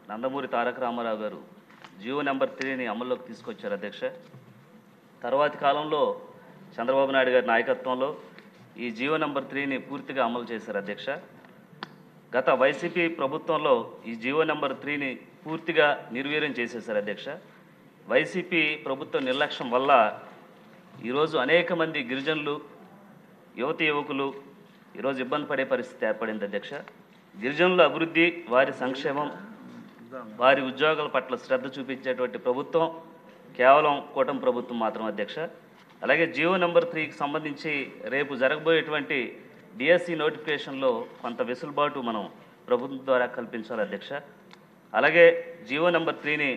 నందమూరి తారక రామారావు గారు జియో నెంబర్ 3ని అమల్లోకి తీసుకొచ్చారు అధ్యక్ష. తర్వాతి కాలంలో చంద్రబాబు నాయుడు గారి నాయకత్వంలో ఈ జియో నెంబర్ 3ని పూర్తిగా అమలు చేశారు అధ్యక్ష. గత వైసీపీ ప్రభుత్వంలో ఈ జియో నెంబర్ 3ని పూర్తిగా నిర్వీర్యం చేసేశారు అధ్యక్ష. వైసీపీ ప్రభుత్వ నిర్లక్ష్యం వల్ల ఈరోజు అనేక మంది గిరిజనులు యువతి యువకులు ఈరోజు ఇబ్బంది పడే పరిస్థితి ఏర్పడింది అధ్యక్ష. గిరిజనుల అభివృద్ధి, వారి సంక్షేమం, వారి ఉద్యోగాల పట్ల శ్రద్ధ చూపించేటువంటి ప్రభుత్వం కేవలం కూటమి ప్రభుత్వం మాత్రం అధ్యక్ష. అలాగే జియో నెంబర్ 3కి సంబంధించి రేపు జరగబోయేటువంటి డిఎస్సి నోటిఫికేషన్లో కొంత వెసులుబాటు మనం ప్రభుత్వం ద్వారా కల్పించాలి అధ్యక్ష. అలాగే జియో నెంబర్ 3ని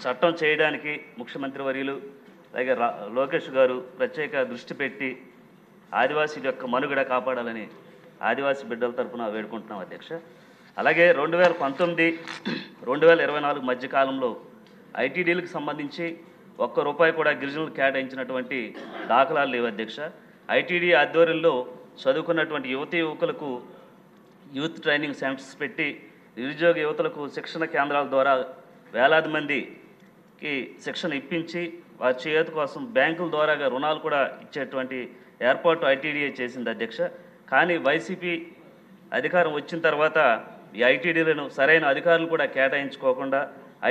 చట్టం చేయడానికి ముఖ్యమంత్రి వర్యులు అలాగే లోకేష్ గారు ప్రత్యేక దృష్టి పెట్టి ఆదివాసీ యొక్క మనుగడ కాపాడాలని ఆదివాసీ బిడ్డల తరఫున వేడుకుంటున్నాం అధ్యక్ష. అలాగే 2019, 2024 మధ్యకాలంలో ఐటీడీలకు సంబంధించి ₹1 కూడా గిరిజనులు కేటాయించినటువంటి దాఖలాలు లేవు అధ్యక్ష. ఐటీడీ ఆధ్వర్యంలో చదువుకున్నటువంటి యువతీ యువకులకు యూత్ ట్రైనింగ్ సెంటర్స్ పెట్టి నిరుద్యోగ యువతలకు శిక్షణ కేంద్రాల ద్వారా వేలాది మందికి శిక్షణ ఇప్పించి వారి చేతి కోసం బ్యాంకుల ద్వారాగా రుణాలు కూడా ఇచ్చేటువంటి ఏర్పాటు ఐటీడీఏ చేసింది అధ్యక్ష. కానీ వైసీపీ అధికారం వచ్చిన తర్వాత ఈ ఐటీడీలను సరైన అధికారులు కూడా కేటాయించుకోకుండా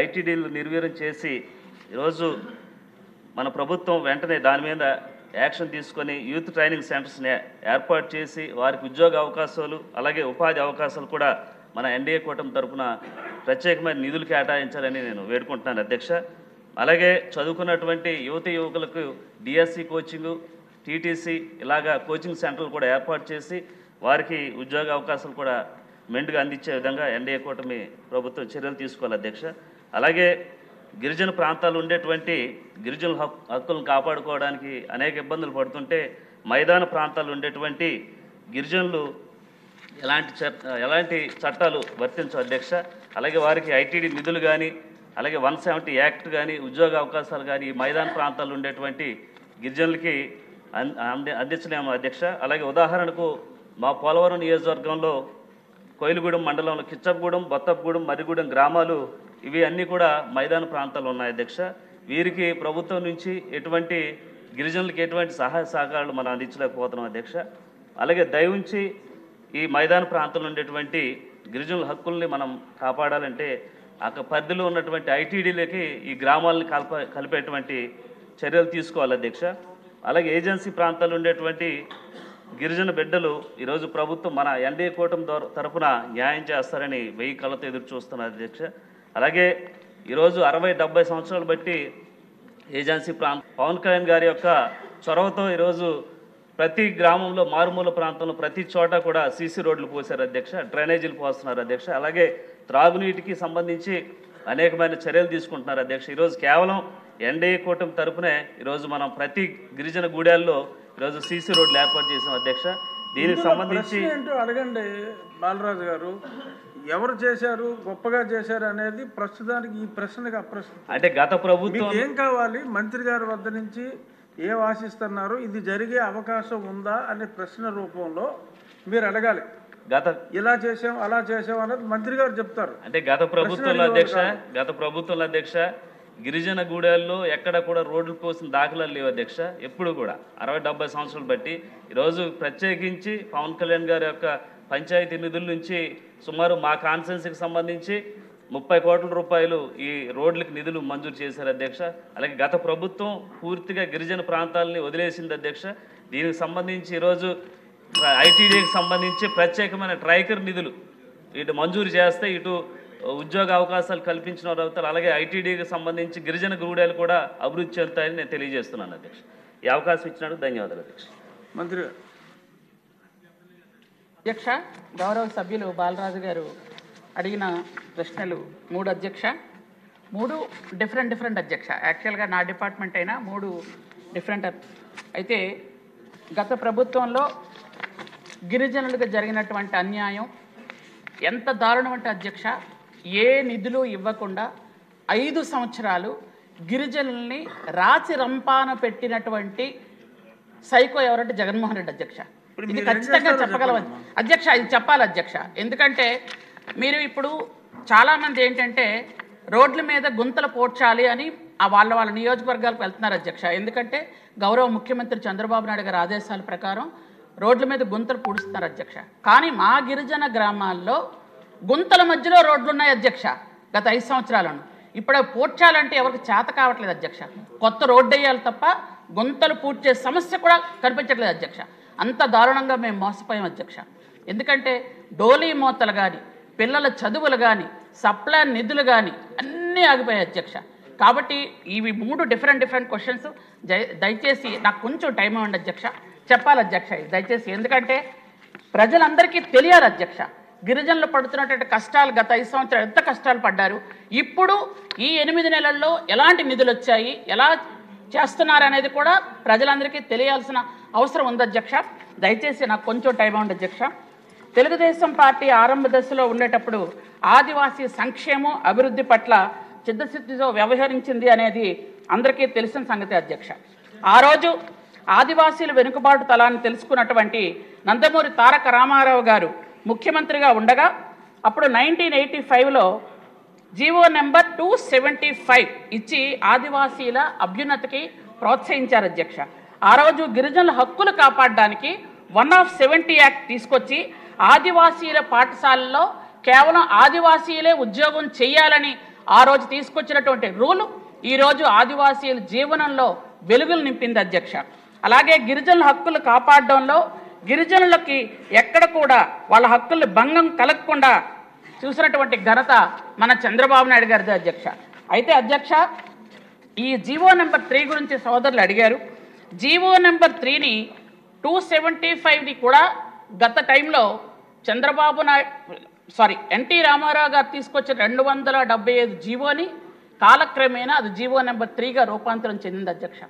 ఐటీడీలు నిర్వీర్యం చేసి ఈరోజు మన ప్రభుత్వం వెంటనే దాని మీద యాక్షన్ తీసుకొని యూత్ ట్రైనింగ్ సెంటర్స్ని ఏర్పాటు చేసి వారికి ఉద్యోగ అవకాశాలు అలాగే ఉపాధి అవకాశాలు కూడా మన ఎన్డీఏ కూటమి తరఫున ప్రత్యేకమైన నిధులు కేటాయించాలని నేను వేడుకుంటున్నాను అధ్యక్ష. అలాగే చదువుకున్నటువంటి యువతి యువకులకు డిఎస్సి కోచింగు, టీటీసీ ఇలాగా కోచింగ్ సెంటర్లు కూడా ఏర్పాటు చేసి వారికి ఉద్యోగ అవకాశాలు కూడా మెండుగా అందించే విధంగా ఎన్డీఏ కూటమి ప్రభుత్వం చర్యలు తీసుకోవాలి అధ్యక్ష. అలాగే గిరిజన ప్రాంతాలు ఉండేటువంటి గిరిజనుల హక్కులను కాపాడుకోవడానికి అనేక ఇబ్బందులు పడుతుంటే మైదాన ప్రాంతాలు ఉండేటువంటి గిరిజనులు ఎలాంటి చట్టాలు వర్తించవు అధ్యక్ష. అలాగే వారికి ఐటీడీ నిధులు కానీ అలాగే 170 యాక్ట్ కానీ ఉద్యోగ అవకాశాలు కానీ ఈ మైదాన ప్రాంతాలు ఉండేటువంటి గిరిజనులకి అందించలేము అధ్యక్ష. అలాగే ఉదాహరణకు మా పోలవరం నియోజకవర్గంలో కోయిలగూడెం మండలంలో కిచ్చపగూడెం, బొత్తపగూడెం, మర్రిగూడెం గ్రామాలు ఇవి అన్నీ కూడా మైదాన ప్రాంతాలు ఉన్నాయి అధ్యక్ష. వీరికి ప్రభుత్వం నుంచి ఎటువంటి గిరిజనులకి ఎటువంటి సహాయ సహకారాలు మనం అందించలేకపోతున్నాం అధ్యక్ష. అలాగే దయవుంచి ఈ మైదాన ప్రాంతంలో ఉండేటువంటి గిరిజనుల హక్కుల్ని మనం కాపాడాలంటే అక్కడ పరిధిలో ఉన్నటువంటి ఐటీడీలకి ఈ గ్రామాలను కలిపేటువంటి చర్యలు తీసుకోవాలి అధ్యక్ష. అలాగే ఏజెన్సీ ప్రాంతాల్లో ఉండేటువంటి గిరిజన బిడ్డలు ఈరోజు ప్రభుత్వం మన ఎన్డీఏ కూటమి తరఫున న్యాయం చేస్తారని 1000 కళ్ళతో ఎదురు చూస్తున్నారు అధ్యక్ష. అలాగే ఈరోజు 60-70 సంవత్సరాలు బట్టి ఏజెన్సీ పవన్ కళ్యాణ్ గారి యొక్క చొరవతో ఈరోజు ప్రతి గ్రామంలో మారుమూల ప్రాంతంలో ప్రతి చోట కూడా సీసీ రోడ్లు పోసారు అధ్యక్ష, డ్రైనేజీలు పోస్తున్నారు అధ్యక్ష. అలాగే త్రాగునీటికి సంబంధించి అనేకమైన చర్యలు తీసుకుంటున్నారు అధ్యక్ష. ఈరోజు కేవలం ఎన్డీఏ కూటమి తరఫునే ఈరోజు మనం ప్రతి గిరిజన గూడెల్లో ఈరోజు సీసీ రోడ్లు ఏర్పాటు చేసాం అధ్యక్ష. దీనికి సంబంధించి అడగండి బాలరాజు గారు, ఎవరు చేశారు, గొప్పగా చేశారు అనేది ప్రస్తుతానికి ఈ ప్రశ్నకు అప్రశ్న. అంటే గత ప్రభుత్వం ఏం కావాలి, మంత్రి గారి వద్ద నుంచి ఏం ఆశిస్తున్నారు, ఇది జరిగే అవకాశం ఉందా అనే ప్రశ్న రూపంలో మీరు అడగాలి. ఇలా చేసాం అలా చేసాం అనేది మంత్రి గారు చెప్తారు. అంటే గత ప్రభుత్వంలో అధ్యక్ష గిరిజన గూడెల్లో ఎక్కడ కూడా రోడ్లు పోసిన దాఖలాలు లేవు అధ్యక్ష. ఎప్పుడు కూడా 60-70 సంవత్సరాలు బట్టి ఈరోజు ప్రత్యేకించి పవన్ కళ్యాణ్ గారి యొక్క పంచాయతీ నిధుల నుంచి సుమారు మా కాన్స్టిట్యున్సీకి సంబంధించి ₹30 కోట్ల ఈ రోడ్లకు నిధులు మంజూరు చేశారు అధ్యక్ష. అలాగే గత ప్రభుత్వం పూర్తిగా గిరిజన ప్రాంతాలని వదిలేసింది అధ్యక్ష. దీనికి సంబంధించి ఈరోజు ఐటీడీకి సంబంధించి ప్రత్యేకమైన ట్రైకర్ నిధులు ఇటు మంజూరు చేస్తే ఇటు ఉద్యోగ అవకాశాలు కల్పించిన వారు అవుతారు. అలాగే ఐటీడీకి సంబంధించి గిరిజన గూడెలు కూడా అభివృద్ధి చెందుతాయని నేను తెలియజేస్తున్నాను అధ్యక్ష. ఈ అవకాశం ఇచ్చినందుకు ధన్యవాదాలు అధ్యక్ష. మంత్రి అధ్యక్ష, గౌరవ సభ్యులు బాలరాజు గారు అడిగిన ప్రశ్నలు 3 అధ్యక్ష. 3 డిఫరెంట్ అధ్యక్ష. యాక్చువల్గా నా డిపార్ట్మెంట్ అయినా 3 డిఫరెంట్. అయితే గత ప్రభుత్వంలో గిరిజనులకు జరిగినటువంటి అన్యాయం ఎంత దారుణం అంటే అధ్యక్ష, ఏ నిధులు ఇవ్వకుండా 5 సంవత్సరాలు గిరిజనుల్ని రాచి రంపాన పెట్టినటువంటి సైకో ఎవరంటే జగన్మోహన్ రెడ్డి అధ్యక్ష. ఇది ఖచ్చితంగా చెప్పగలం అధ్యక్ష, ఇది చెప్పాలి అధ్యక్ష. ఎందుకంటే మీరు ఇప్పుడు చాలామంది ఏంటంటే రోడ్ల మీద గుంతలు పోడ్చాలి అని వాళ్ళ నియోజకవర్గాలకు వెళ్తున్నారు అధ్యక్ష. ఎందుకంటే గౌరవ ముఖ్యమంత్రి చంద్రబాబు నాయుడు గారి ఆదేశాల ప్రకారం రోడ్ల మీద గుంతలు పూడుస్తున్నారు అధ్యక్ష. కానీ మా గిరిజన గ్రామాల్లో గుంతల మధ్యలో రోడ్లు ఉన్నాయి అధ్యక్ష గత 5 సంవత్సరాలను. ఇప్పుడు పూడ్చాలంటే ఎవరికి చేత కావట్లేదు అధ్యక్ష. కొత్త రోడ్డు వేయాలి తప్ప గుంతలు పూడ్చే సమస్య కూడా కనిపించట్లేదు అధ్యక్ష. అంత దారుణంగా మేము మోసపోయాం అధ్యక్ష. ఎందుకంటే డోలీ మోతలు కానీ, పిల్లల చదువులు కానీ, సప్లై నిధులు కానీ అన్నీ ఆగిపోయాయి అధ్యక్ష. కాబట్టి ఇవి 3 డిఫరెంట్ క్వశ్చన్స్. దయచేసి నాకు కొంచెం టైం ఇవ్వండి అధ్యక్ష, చెప్పాలి అధ్యక్ష దయచేసి. ఎందుకంటే ప్రజలందరికీ తెలియాలి అధ్యక్ష గిరిజనులు పడుతున్నటువంటి కష్టాలు. గత 5 సంవత్సరాలు ఎంత కష్టాలు పడ్డారు, ఇప్పుడు ఈ 8 నెలల్లో ఎలాంటి నిధులు వచ్చాయి, ఎలా చేస్తున్నారు అనేది కూడా ప్రజలందరికీ తెలియాల్సిన అవసరం ఉంది అధ్యక్ష. దయచేసి నాకు కొంచెం టైం ఇవ్వండి అధ్యక్ష. తెలుగుదేశం పార్టీ ఆరంభ దశలో ఉండేటప్పుడు ఆదివాసీ సంక్షేమం అభివృద్ధి పట్ల చిత్తశుద్ధితో వ్యవహరించింది అనేది అందరికీ తెలిసిన సంగతి అధ్యక్ష. ఆ రోజు ఆదివాసీల వెనుకబాటు తలాన్ని తెలుసుకున్నటువంటి నందమూరి తారక రామారావు గారు ముఖ్యమంత్రిగా ఉండగా అప్పుడు 1985లో జీవో నెంబర్ 275 ఇచ్చి ఆదివాసీల అభ్యున్నతికి ప్రోత్సహించారు అధ్యక్ష. ఆ రోజు గిరిజనుల హక్కులు కాపాడడానికి 170 యాక్ట్ తీసుకొచ్చి ఆదివాసీల పాఠశాలల్లో కేవలం ఆదివాసీలే ఉద్యోగం చేయాలని ఆ రోజు తీసుకొచ్చినటువంటి రూలు ఈరోజు ఆదివాసీల జీవనంలో వెలుగులు నింపింది అధ్యక్ష. అలాగే గిరిజనుల హక్కులు కాపాడడంలో గిరిజనులకి ఎక్కడ కూడా వాళ్ళ హక్కుల్ని భంగం కలగకుండా చూసినటువంటి ఘనత మన చంద్రబాబు నాయుడు గారిది అధ్యక్ష. అయితే అధ్యక్ష ఈ జీవో నెంబర్ 3 గురించి సోదరులు అడిగారు. జీవో నెంబర్ 3ని 275ని కూడా గత టైంలో చంద్రబాబు నాయుడు ఎన్టీ రామారావు గారు తీసుకొచ్చిన 275 జీవోని కాలక్రమేణా అది జీవో నెంబర్ 3గా రూపాంతరం చెందింది అధ్యక్ష.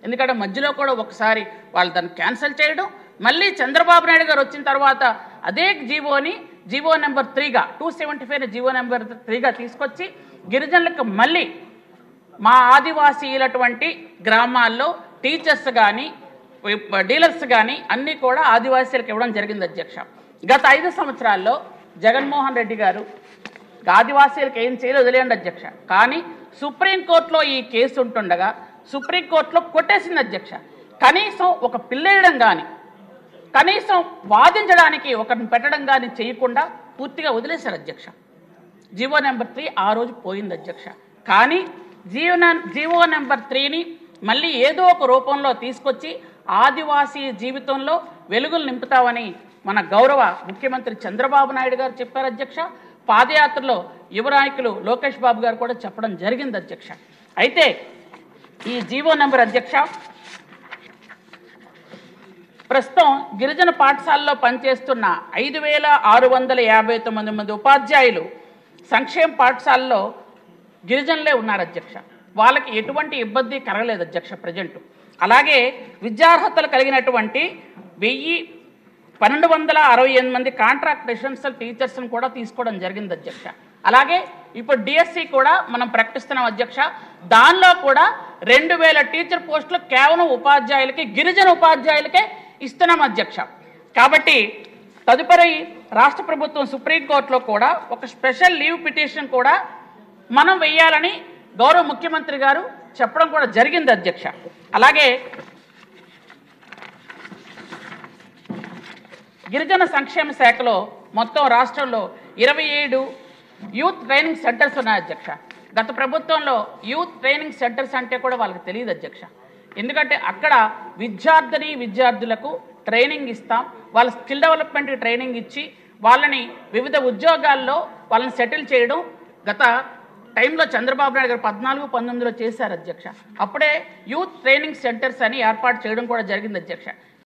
ఎందుకంటే మధ్యలో కూడా ఒకసారి వాళ్ళు దాన్ని క్యాన్సిల్ చేయడం, మళ్ళీ చంద్రబాబు నాయుడు గారు వచ్చిన తర్వాత అదే జీవోని జీవో నెంబర్ 3గా 275 జీవో నెంబర్ 3గా తీసుకొచ్చి గిరిజనులకు మళ్ళీ మా ఆదివాసీలటువంటి గ్రామాల్లో టీచర్స్ కానీ డీలర్స్ కానీ అన్నీ కూడా ఆదివాసీలకు ఇవ్వడం జరిగింది అధ్యక్ష. గత 5 సంవత్సరాల్లో జగన్మోహన్ రెడ్డి గారు ఆదివాసీలకు ఏం చేయలేదు వదిలేయండి అధ్యక్ష. కానీ సుప్రీంకోర్టులో ఈ కేసు ఉంటుండగా సుప్రీంకోర్టులో కొట్టేసింది అధ్యక్ష. కనీసం ఒక పిల్లేయడం కానీ, కనీసం వాదించడానికి ఒకరిని పెట్టడం కానీ చేయకుండా పూర్తిగా వదిలేశారు అధ్యక్ష. జీవో నెంబర్ 3 ఆ రోజు పోయింది అధ్యక్ష. కానీ జీవో నెంబర్ 3ని మళ్ళీ ఏదో ఒక రూపంలో తీసుకొచ్చి ఆదివాసీ జీవితంలో వెలుగులు నింపుతామని మన గౌరవ ముఖ్యమంత్రి చంద్రబాబు నాయుడు గారు చెప్పారు అధ్యక్ష. పాదయాత్రలో యువ నాయకులు లోకేష్ బాబు గారు కూడా చెప్పడం జరిగింది అధ్యక్ష. అయితే ఈ జీవో నెంబర్ అధ్యక్ష ప్రస్తుతం గిరిజన పాఠశాలలో పనిచేస్తున్న 5659 మంది ఉపాధ్యాయులు సంక్షేమ పాఠశాలలో గిరిజనులే ఉన్నారు అధ్యక్ష. వాళ్ళకి ఎటువంటి ఇబ్బంది కలగలేదు అధ్యక్ష ప్రజెంట్. అలాగే విద్యార్హతలు కలిగినటువంటి 1268 మంది కాంట్రాక్ట్ రెసిడెన్షియల్ టీచర్స్ని కూడా తీసుకోవడం జరిగింది అధ్యక్ష. అలాగే ఇప్పుడు డిఎస్సి కూడా మనం ప్రకటిస్తున్నాం అధ్యక్ష. దానిలో కూడా 2000 టీచర్ పోస్టులు కేవలం ఉపాధ్యాయులకి, గిరిజన ఉపాధ్యాయులకే ఇస్తున్నాం అధ్యక్ష. కాబట్టి తదుపరి రాష్ట్ర ప్రభుత్వం సుప్రీంకోర్టులో కూడా ఒక స్పెషల్ లీవ్ పిటిషన్ కూడా మనం వెయ్యాలని గౌరవ ముఖ్యమంత్రి గారు చెప్పడం కూడా జరిగింది అధ్యక్ష. అలాగే గిరిజన సంక్షేమ శాఖలో మొత్తం రాష్ట్రంలో 27 యూత్ ట్రైనింగ్ సెంటర్స్ ఉన్నాయి అధ్యక్ష. గత ప్రభుత్వంలో యూత్ ట్రైనింగ్ సెంటర్స్ అంటే కూడా వాళ్ళకి తెలియదు అధ్యక్ష. ఎందుకంటే అక్కడ విద్యార్థులకు ట్రైనింగ్ ఇస్తాం, వాళ్ళ స్కిల్ డెవలప్మెంట్కి ట్రైనింగ్ ఇచ్చి వాళ్ళని వివిధ ఉద్యోగాల్లో వాళ్ళని సెటిల్ చేయడం గత టైంలో చంద్రబాబు నాయుడు గారు 14-19లో చేశారు అధ్యక్ష. అప్పుడే యూత్ ట్రైనింగ్ సెంటర్స్ అని ఏర్పాటు చేయడం కూడా జరిగింది అధ్యక్ష.